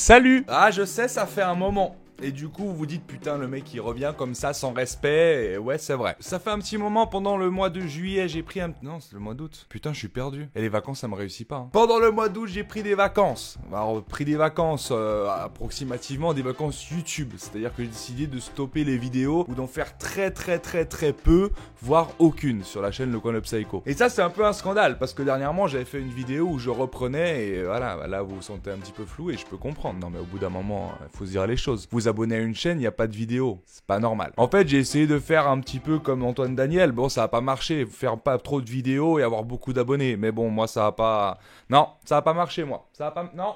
Salut! Ah, je sais, ça fait un moment. Et du coup, vous vous dites, putain, le mec il revient comme ça, sans respect. Et ouais, c'est vrai. Ça fait un petit moment, pendant le mois de juillet, j'ai pris un. Non, c'est le mois d'août. Putain, je suis perdu. Et les vacances, ça me réussit pas. Hein. Pendant le mois d'août, j'ai pris des vacances. Alors, pris des vacances, approximativement des vacances YouTube. C'est-à-dire que j'ai décidé de stopper les vidéos ou d'en faire très peu, voire aucune sur la chaîne Le Coin de Psycho. Et ça, c'est un peu un scandale parce que dernièrement, j'avais fait une vidéo où je reprenais et voilà, là, vous vous sentez un petit peu flou et je peux comprendre. Non, mais au bout d'un moment, il faut se dire les choses. Vous abonner à une chaîne, il n'y a pas de vidéo. C'est pas normal. En fait, j'ai essayé de faire un petit peu comme Antoine Daniel. Bon, ça a pas marché. Faire pas trop de vidéos et avoir beaucoup d'abonnés. Mais bon, moi, ça a pas... Non, ça a pas marché, moi. Ça a pas... Non.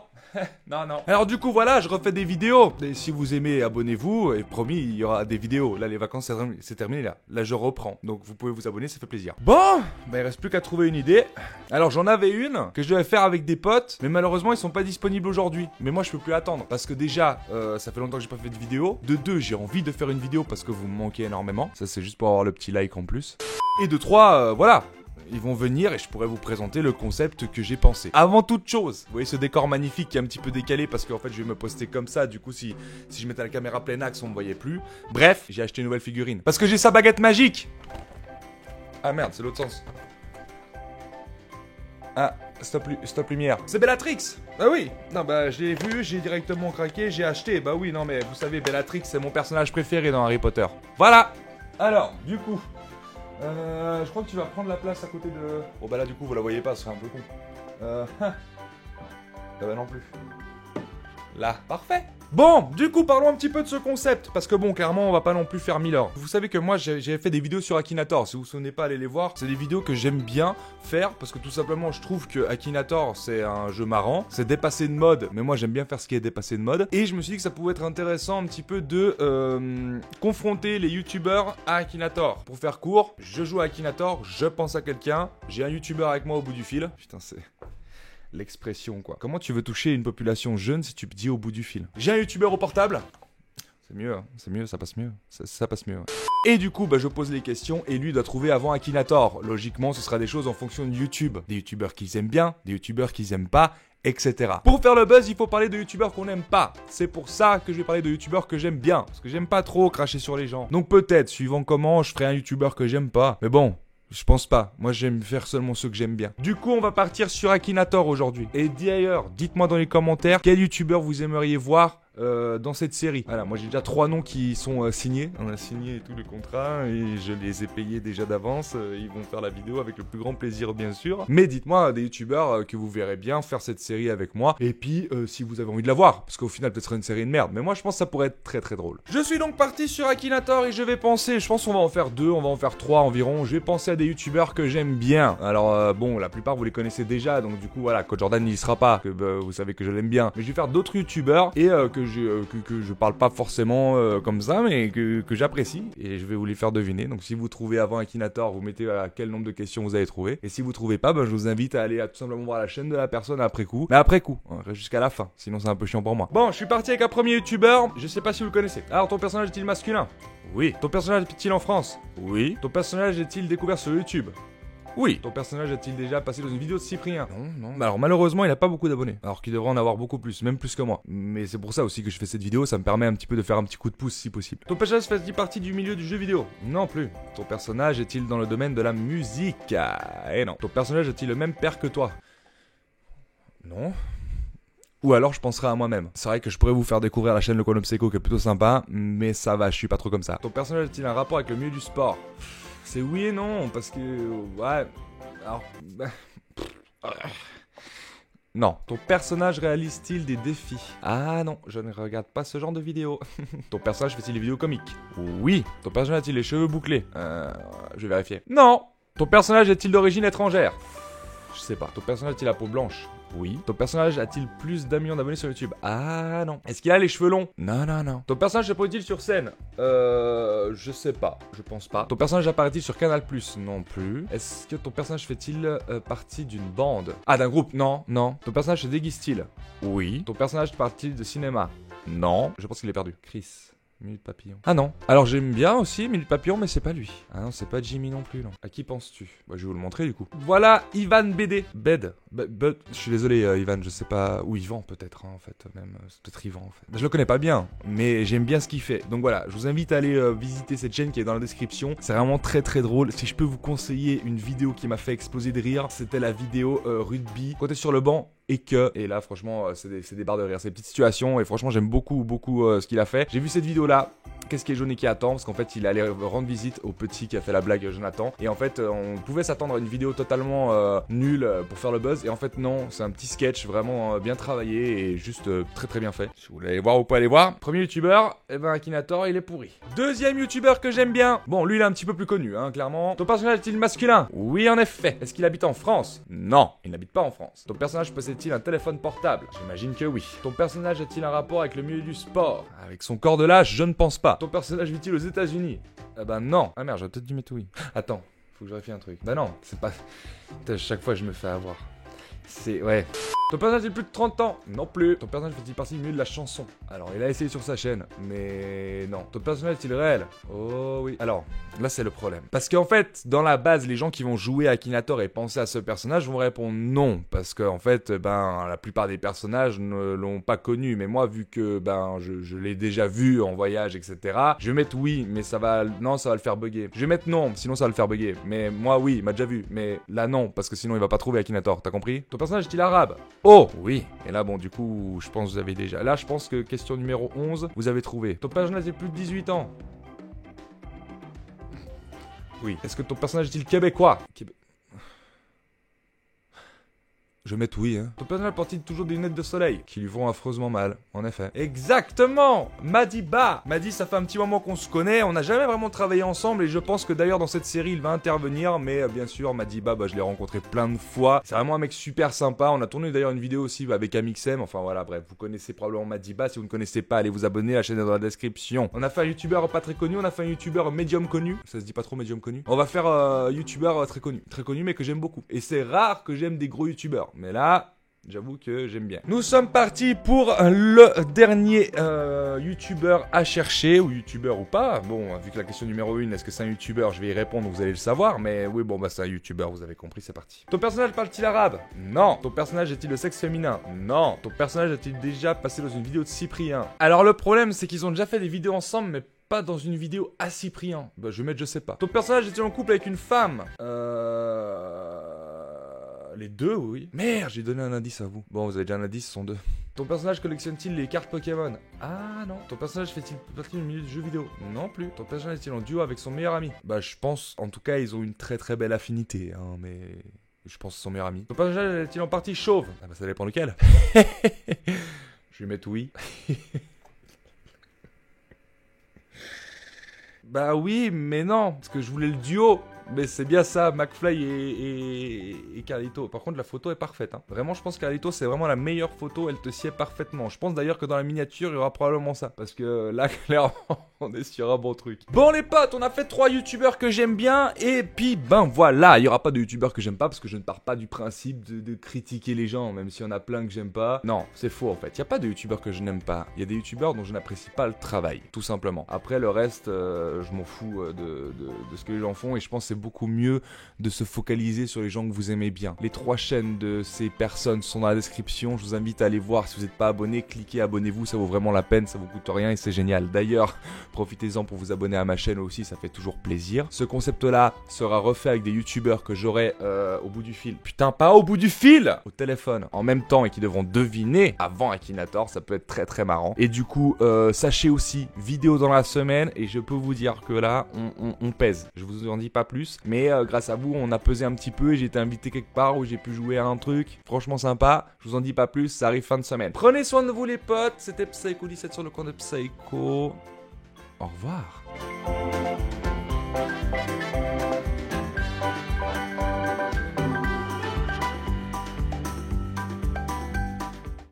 non. Alors du coup, voilà, je refais des vidéos. Et si vous aimez, abonnez-vous. Et promis, il y aura des vidéos. Là, les vacances, c'est terminé, là. Là, je reprends. Donc, vous pouvez vous abonner, ça fait plaisir. Bon, il reste plus qu'à trouver une idée. Alors, j'en avais une que je devais faire avec des potes. Mais malheureusement, ils sont pas disponibles aujourd'hui. Mais moi, je peux plus attendre. Parce que déjà, ça fait longtemps que j'ai pas fait de vidéo. De deux, j'ai envie de faire une vidéo parce que vous me manquez énormément. Ça, c'est juste pour avoir le petit like en plus. Et de trois, voilà. Ils vont venir et je pourrais vous présenter le concept que j'ai pensé. Avant toute chose, vous voyez ce décor magnifique qui est un petit peu décalé parce qu'en fait je vais me poster comme ça. Du coup si je mettais la caméra plein axe on me voyait plus. Bref, j'ai acheté une nouvelle figurine. Parce que j'ai sa baguette magique. Ah merde, c'est l'autre sens. Ah, stop lumière. C'est Bellatrix. Bah oui. Non bah je l'ai vu, j'ai directement craqué, j'ai acheté. Bah oui, non mais vous savez Bellatrix c'est mon personnage préféré dans Harry Potter. Voilà. Alors, du coup... je crois que tu vas prendre la place à côté de... Bon bah là du coup vous la voyez pas, ce serait un peu con. Ah bah non plus. Là, parfait. Bon, du coup parlons un petit peu de ce concept. Parce que bon, clairement on va pas non plus faire 1000 heures. Vous savez que moi j'ai fait des vidéos sur Akinator. Si vous vous souvenez pas, allez les voir. C'est des vidéos que j'aime bien faire. Parce que tout simplement je trouve que Akinator c'est un jeu marrant. C'est dépassé de mode. Mais moi j'aime bien faire ce qui est dépassé de mode. Et je me suis dit que ça pouvait être intéressant un petit peu de confronter les youtubeurs à Akinator. Pour faire court, je joue à Akinator, je pense à quelqu'un. J'ai un youtubeur avec moi au bout du fil. Putain c'est... l'expression quoi. Comment tu veux toucher une population jeune si tu me dis au bout du fil? J'ai un youtubeur au portable. C'est mieux, ça passe mieux. Ça passe mieux. Et du coup, je pose les questions et lui doit trouver avant Akinator. Logiquement, ce sera des choses en fonction de YouTube. Des youtubeurs qu'ils aiment bien, des youtubeurs qu'ils aiment pas, etc. Pour faire le buzz, il faut parler de youtubeurs qu'on n'aime pas. C'est pour ça que je vais parler de youtubeurs que j'aime bien. Parce que j'aime pas trop cracher sur les gens. Donc peut-être, suivant comment, je ferai un youtubeur que j'aime pas. Mais bon... je pense pas, moi j'aime faire seulement ceux que j'aime bien. Du coup on va partir sur Akinator aujourd'hui. Et d'ailleurs, dites-moi dans les commentaires quel youtubeur vous aimeriez voir dans cette série. Voilà, moi j'ai déjà 3 noms qui sont signés. On a signé tous les contrats et je les ai payés déjà d'avance. Ils vont faire la vidéo avec le plus grand plaisir bien sûr. Mais dites-moi des youtubeurs que vous verrez bien faire cette série avec moi. Et puis si vous avez envie de la voir, parce qu'au final peut-être ce sera une série de merde. Mais moi je pense que ça pourrait être très drôle. Je suis donc parti sur Akinator et je vais penser, je pense qu'on va en faire 2, on va en faire 3 environ. Je vais penser à des youtubeurs que j'aime bien. Alors bon, la plupart vous les connaissez déjà. Donc du coup voilà, Coach Jordan n'y sera pas. Que vous savez que je l'aime bien. Mais je vais faire d'autres youtubeurs et que je parle pas forcément comme ça, mais que j'apprécie, et je vais vous les faire deviner. Donc si vous trouvez avant Akinator, vous mettez à quel nombre de questions vous avez trouvé, et si vous trouvez pas, je vous invite à aller tout simplement voir la chaîne de la personne après coup, mais après coup, hein, jusqu'à la fin, sinon c'est un peu chiant pour moi. Bon, je suis parti avec un premier youtubeur, je sais pas si vous le connaissez. Alors ton personnage est-il masculin? Oui. Ton personnage est-il en France? Oui. Ton personnage est-il découvert sur YouTube? Oui. Ton personnage a-t-il déjà passé dans une vidéo de Cyprien? Non. Alors malheureusement il a pas beaucoup d'abonnés. Alors qu'il devrait en avoir beaucoup plus, même plus que moi. Mais c'est pour ça aussi que je fais cette vidéo, ça me permet un petit peu de faire un petit coup de pouce si possible. Ton personnage fait-il partie du milieu du jeu vidéo? Non plus. Ton personnage est-il dans le domaine de la musique? Eh non. Ton personnage a-t-il le même père que toi? Non. Ou alors je penserai à moi-même. C'est vrai que je pourrais vous faire découvrir la chaîne Le Coin de Psycho qui est plutôt sympa, mais ça va, je suis pas trop comme ça. Ton personnage a-t-il un rapport avec le milieu du sport? C'est oui et non, parce que... ouais... alors... non. Ton personnage réalise-t-il des défis? Ah non, je ne regarde pas ce genre de vidéos. Ton personnage fait-il des vidéos comiques? Oui. Ton personnage a-t-il les cheveux bouclés? Je vais vérifier. Non. Ton personnage est-il d'origine étrangère? Je sais pas. Ton personnage a-t-il la peau blanche? Oui. Ton personnage a-t-il plus d'un million d'abonnés sur YouTube? Ah non. Est-ce qu'il a les cheveux longs? Non. Ton personnage apparaît-il sur scène? Je sais pas. Je pense pas. Ton personnage apparaît-il sur Canal+? Non plus. Est-ce que ton personnage fait-il partie d'une bande? Ah, d'un groupe? Non. Ton personnage se déguise-t-il? Oui. Ton personnage parle-t-il de cinéma? Non. Je pense qu'il est perdu. Chris. Minute Papillon. Ah non. Alors j'aime bien aussi Minute Papillon, mais c'est pas lui. Ah non, c'est pas Jimmy non plus, non. À qui penses-tu? Bah, je vais vous le montrer du coup. Voilà, Ivan BD. Bed. Je suis désolé, Ivan, je sais pas. Ou Yvan peut-être, hein, en fait. Même, c'est peut-être Yvan en fait. Je le connais pas bien, mais j'aime bien ce qu'il fait. Donc voilà, je vous invite à aller visiter cette chaîne qui est dans la description. C'est vraiment très très drôle. Si je peux vous conseiller une vidéo qui m'a fait exploser de rire, c'était la vidéo rugby. Côté sur le banc. Et là franchement c'est des barres de rire, c'est des petites situations et franchement j'aime beaucoup ce qu'il a fait. J'ai vu cette vidéo là, qu'est-ce qui est jaune et qui attend, parce qu'en fait il allait rendre visite au petit qui a fait la blague Jonathan, et en fait on pouvait s'attendre à une vidéo totalement nulle pour faire le buzz, et en fait non, c'est un petit sketch vraiment bien travaillé et juste très très bien fait. Si vous voulez aller voir, vous pouvez aller voir. Premier youtubeur, et ben Akinator il est pourri. Deuxième youtubeur que j'aime bien, bon lui il est un petit peu plus connu hein, clairement. Ton personnage est-il masculin? Oui en effet. Est-ce qu'il habite en France? Non, il n'habite pas en France. Ton personnage possède-t-il un téléphone portable? J'imagine que oui. Ton personnage a-t-il un rapport avec le milieu du sport? Avec son corps de lâche, je ne pense pas. Ton personnage vit-il aux États-Unis? Bah non. Ah merde, j'aurais peut-être dû mettre oui. Attends, faut que je vérifie un truc. Bah non, c'est pas... Putain, chaque fois je me fais avoir. C'est... ouais. Ton personnage a plus de 30 ans? Non plus. Ton personnage fait-il partie du milieu de la chanson? Alors, il a essayé sur sa chaîne, mais non. Ton personnage est-il réel? Oh oui. Alors, là c'est le problème. Parce qu'en fait, dans la base, les gens qui vont jouer à Akinator et penser à ce personnage vont répondre non. Parce qu'en fait, la plupart des personnages ne l'ont pas connu. Mais moi, vu que je l'ai déjà vu en voyage, etc., je vais mettre oui, mais ça va... non, ça va le faire bugger. Je vais mettre non, sinon ça va le faire bugger. Mais moi, oui, il m'a déjà vu. Mais là, non, parce que sinon il va pas trouver Akinator. T'as compris? Ton personnage est-il arabe? Oh oui. Et là bon du coup je pense que vous avez déjà. Là je pense que question numéro 11 vous avez trouvé. Ton personnage est plus de 18 ans? Oui. Est-ce que ton personnage est-il québécois? Je vais mettre oui, hein. Ton personnage porte-t-il toujours des lunettes de soleil? Qui lui vont affreusement mal, en effet. Exactement! Madiba! Madi, ça fait un petit moment qu'on se connaît, on n'a jamais vraiment travaillé ensemble, et je pense que d'ailleurs dans cette série, il va intervenir, mais bien sûr, Madiba, je l'ai rencontré plein de fois. C'est vraiment un mec super sympa, on a tourné d'ailleurs une vidéo aussi avec Amixem, enfin voilà, bref, vous connaissez probablement Madiba, si vous ne connaissez pas, allez vous abonner, la chaîne est dans la description. On a fait un youtubeur pas très connu, on a fait un youtubeur médium connu, ça se dit pas trop médium connu. On va faire un youtubeur très connu mais que j'aime beaucoup. Et c'est rare que j'aime des gros youtubeurs. Mais là, j'avoue que j'aime bien. Nous sommes partis pour le dernier youtubeur à chercher, ou youtubeur ou pas. Bon, vu que la question numéro 1, est-ce que c'est un youtubeur? Je vais y répondre, vous allez le savoir. Mais oui, bon, c'est un youtubeur, vous avez compris, c'est parti. Ton personnage parle-t-il arabe? Non. Ton personnage est-il de sexe féminin? Non. Ton personnage a-t-il déjà passé dans une vidéo de Cyprien? Alors le problème, c'est qu'ils ont déjà fait des vidéos ensemble, mais pas dans une vidéo à Cyprien. Je vais mettre je sais pas. Ton personnage est-il en couple avec une femme? Les deux, oui. Merde, j'ai donné un indice à vous. Bon, vous avez déjà un indice, ce sont deux. Ton personnage collectionne-t-il les cartes Pokémon? Ah non. Ton personnage fait-il partie du milieu du jeu vidéo? Non plus. Ton personnage est-il en duo avec son meilleur ami? Je pense, en tout cas, ils ont une très très belle affinité, hein, mais... je pense que c'est son meilleur ami. Ton personnage est-il en partie chauve? Ça dépend lequel. Je vais mettre oui. Oui, mais non, parce que je voulais le duo. Mais c'est bien ça, McFly et Carlito. Par contre, la photo est parfaite. Hein. Vraiment, je pense que Carlito, c'est vraiment la meilleure photo. Elle te sied parfaitement. Je pense d'ailleurs que dans la miniature, il y aura probablement ça. Parce que là, clairement, on est sur un bon truc. Bon, les potes, on a fait 3 youtubeurs que j'aime bien. Et puis, voilà. Il n'y aura pas de youtubeurs que j'aime pas. Parce que je ne pars pas du principe de critiquer les gens. Même s'il y en a plein que j'aime pas. Non, c'est faux en fait. Il n'y a pas de youtubeurs que je n'aime pas. Il y a des youtubeurs dont je n'apprécie pas le travail. Tout simplement. Après, le reste, je m'en fous de ce que les gens font. Et je pense que c'est beaucoup mieux de se focaliser sur les gens que vous aimez bien. Les 3 chaînes de ces personnes sont dans la description. Je vous invite à aller voir. Si vous n'êtes pas abonné, cliquez abonnez-vous. Ça vaut vraiment la peine. Ça vous coûte rien et c'est génial. D'ailleurs, profitez-en pour vous abonner à ma chaîne aussi. Ça fait toujours plaisir. Ce concept-là sera refait avec des youtubeurs que j'aurai au bout du fil. Putain, pas au bout du fil! Au téléphone. En même temps et qui devront deviner avant Akinator. Ça peut être très très marrant. Et du coup, sachez aussi, vidéo dans la semaine. Et je peux vous dire que là, on pèse. Je vous en dis pas plus. Mais grâce à vous, on a pesé un petit peu et j'ai été invité quelque part où j'ai pu jouer à un truc franchement sympa. Je vous en dis pas plus, ça arrive fin de semaine. Prenez soin de vous les potes, c'était Psycho17 sur le compte de Psycho. Au revoir.